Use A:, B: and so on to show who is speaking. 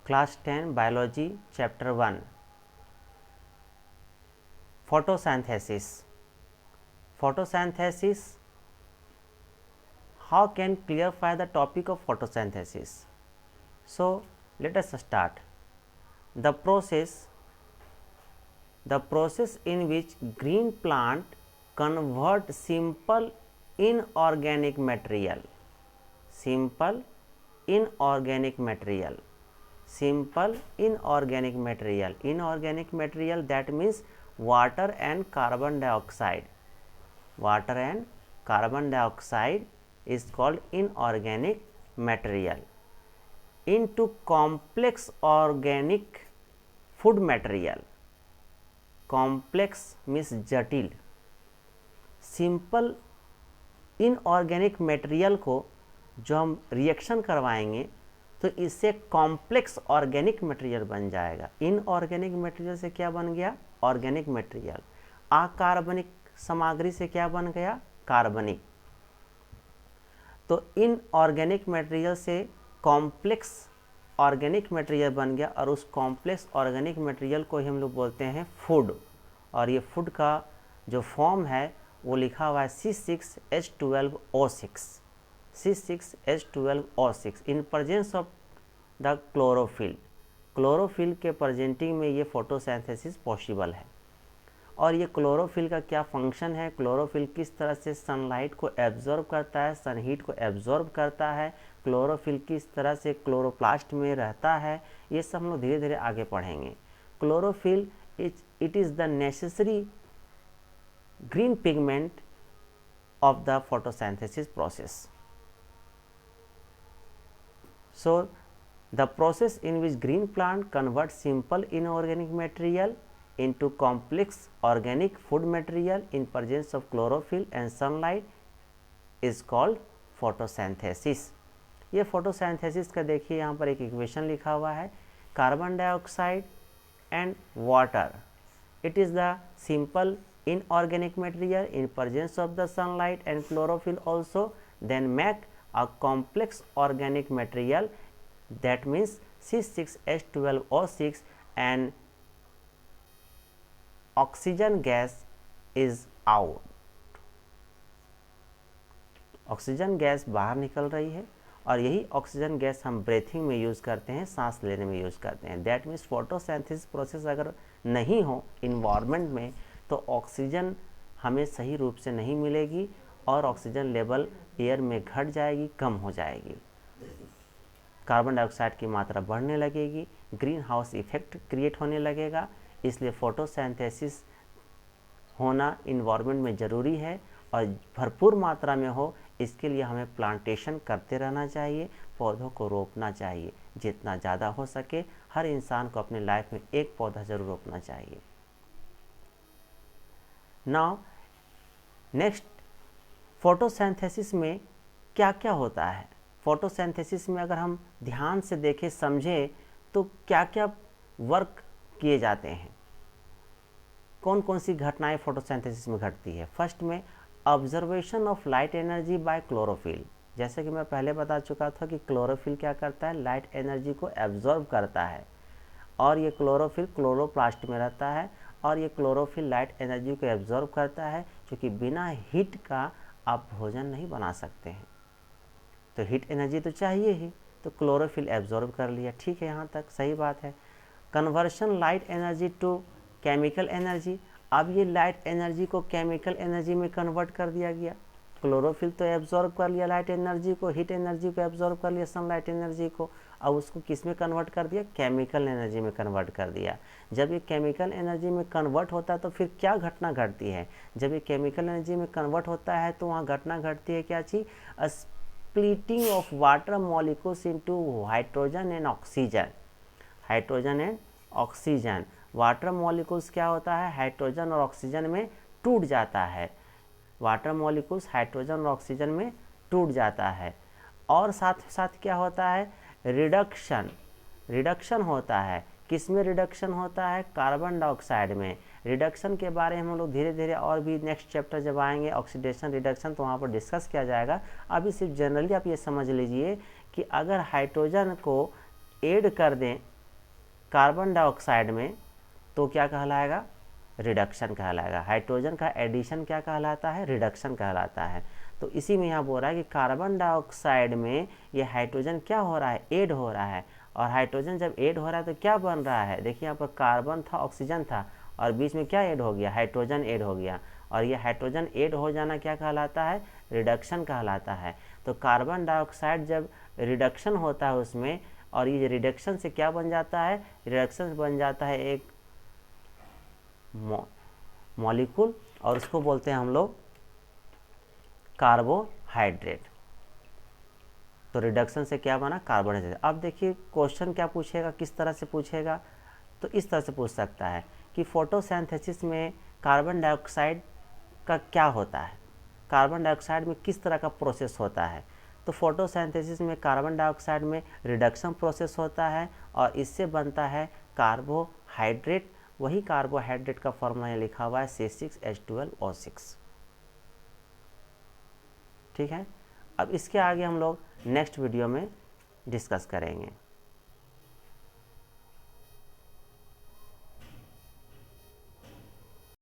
A: Class 10 Biology Chapter 1 Photosynthesis. Photosynthesis. How can clarify the topic of photosynthesis? So let us start. The process in which green plant convert simple inorganic material, that means water and carbon dioxide. Is called inorganic material into complex organic food material. Complex means जटिल. Simple inorganic material को जो हम reaction करवाएंगे तो इससे complex organic material बन जाएगा. Inorganic material से क्या बन गया? Organic material. अकार्बनिक सामग्री से क्या बन गया? कार्बनिक. तो इनऑर्गेनिक मटेरियल से कॉम्प्लेक्स ऑर्गेनिक मटेरियल बन गया और उस कॉम्प्लेक्स ऑर्गेनिक मटेरियल को ही हम लोग बोलते हैं फूड. और ये फूड का जो फॉर्म है वो लिखा हुआ है C6H12O6. In presence of the chlorophyll. Chlorophyll के प्रेजेंटिंग में ये फोटोसिंथेसिस पॉसिबल है. और ये क्लोरोफिल का क्या फंक्शन है? क्लोरोफिल किस तरह से सनलाइट को एब्जॉर्ब करता है, सनहीट को एब्जॉर्ब करता है, क्लोरोफिल किस तरह से क्लोरोप्लास्ट में रहता है, ये सब हम लोग धीरे धीरे आगे पढ़ेंगे. Chlorophyll it is the necessary green pigment of the photosynthesis process. So the process in which green plant converts simple inorganic material into complex organic food material in presence of chlorophyll and sunlight is called photosynthesis. ये photosynthesis का देखिए यहाँ पर एक equation लिखा हुआ है. Carbon dioxide and water. It is the simple inorganic material in presence of the sunlight and chlorophyll also then make a complex organic material, that means C6H12O6, and oxygen gas is out. Oxygen gas बाहर निकल रही है और यही oxygen gas हम breathing में use करते हैं, सांस लेने में यूज़ करते हैं. दैट मीन्स फोटोसिंथेसिस प्रोसेस अगर नहीं हो इन्वायरमेंट में तो ऑक्सीजन हमें सही रूप से नहीं मिलेगी और ऑक्सीजन लेवल एयर में घट जाएगी, कम हो जाएगी. कार्बन डाइऑक्साइड की मात्रा बढ़ने लगेगी, ग्रीन हाउस इफेक्ट क्रिएट होने लगेगा. इसलिए फोटोसिंथेसिस होना इन्वायरमेंट में ज़रूरी है और भरपूर मात्रा में हो. इसके लिए हमें प्लांटेशन करते रहना चाहिए, पौधों को रोपना चाहिए. जितना ज़्यादा हो सके हर इंसान को अपने लाइफ में एक पौधा ज़रूर रोपना चाहिए. नाउ नेक्स्ट, फोटोसिंथेसिस में क्या क्या होता है? फोटोसिंथेसिस में अगर हम ध्यान से देखें, समझें तो क्या क्या वर्क किए जाते हैं, कौन कौन सी घटनाएं फोटोसिंथेसिस में घटती है. फर्स्ट में observation of light energy by chlorophyll. जैसे कि मैं पहले बता चुका था कि क्लोरोफिल क्या करता है? लाइट एनर्जी को एब्जॉर्ब करता है और ये क्लोरोफिल क्लोरोप्लास्ट में रहता है और ये क्लोरोफिल लाइट एनर्जी को एब्जॉर्ब करता है, क्योंकि बिना हीट का आप भोजन नहीं बना सकते हैं. तो हीट एनर्जी तो चाहिए ही, तो क्लोरोफिल एब्जॉर्ब कर लिया. ठीक है, यहाँ तक सही बात है. Conversion light energy to chemical energy. अब ये लाइट एनर्जी को केमिकल एनर्जी में कन्वर्ट कर दिया गया. क्लोरोफिल तो एब्जॉर्ब कर लिया लाइट एनर्जी को, हीट एनर्जी को एब्जॉर्ब कर लिया, सनलाइट एनर्जी को. अब उसको किस में कन्वर्ट कर दिया? केमिकल एनर्जी में कन्वर्ट कर दिया. जब ये केमिकल एनर्जी में कन्वर्ट होता है तो फिर क्या घटना घटती है? जब ये केमिकल एनर्जी में कन्वर्ट होता है तो वहाँ घटना घटती है क्या चीज़? Splitting of water molecules into hydrogen and oxygen. Hydrogen and oxygen. Water molecules क्या होता है? हाइड्रोजन और ऑक्सीजन में टूट जाता है. वाटर मॉलिक्यूल्स हाइड्रोजन और ऑक्सीजन में टूट जाता है. और साथ साथ क्या होता है? रिडक्शन होता है. किस में रिडक्शन होता है? कार्बन डाइऑक्साइड में. रिडक्शन के बारे में हम लोग धीरे धीरे और भी नेक्स्ट चैप्टर जब आएंगे ऑक्सीडेशन रिडक्शन तो वहाँ पर डिस्कस किया जाएगा. अभी सिर्फ जनरली आप ये समझ लीजिए कि अगर हाइड्रोजन को ऐड कर दें कार्बन डाइऑक्साइड में तो क्या कहलाएगा, रिडक्शन कहलाएगा। हाइड्रोजन का एडिशन क्या कहलाता है, रिडक्शन कहलाता है। तो इसी में यहाँ बोल रहा है कि कार्बन डाइऑक्साइड में ये हाइड्रोजन क्या हो रहा है, ऐड हो रहा है। और हाइड्रोजन जब ऐड हो रहा है तो क्या बन रहा है, देखिए यहाँ पर कार्बन था, ऑक्सीजन था, और बीच में क्या ऐड हो गया, हाइड्रोजन ऐड हो गया। और ये हाइड्रोजन ऐड हो जाना क्या कहलाता है, रिडक्शन कहलाता है। तो कार्बन डाइऑक्साइड जब रिडक्शन होता है उसमें, और ये रिडक्शन से क्या बन जाता है, रिडक्शन से बन जाता है एक मॉलिक्यूल, और उसको बोलते हैं हम लोग कार्बोहाइड्रेट। तो रिडक्शन से क्या बना, कार्बोहाइड्रेट। अब देखिए क्वेश्चन क्या पूछेगा, किस तरह से पूछेगा, तो इस तरह से पूछ सकता है कि फोटोसिंथेसिस में कार्बन डाइऑक्साइड का क्या होता है, कार्बन डाइऑक्साइड में किस तरह का प्रोसेस होता है। तो फोटोसिंथेसिस में कार्बन डाइऑक्साइड में रिडक्शन प्रोसेस होता है और इससे बनता है कार्बोहाइड्रेट। वही कार्बोहाइड्रेट का फॉर्मूला यहाँ लिखा हुआ है C6H12O6। ठीक है, अब इसके आगे हम लोग नेक्स्ट वीडियो में डिस्कस करेंगे।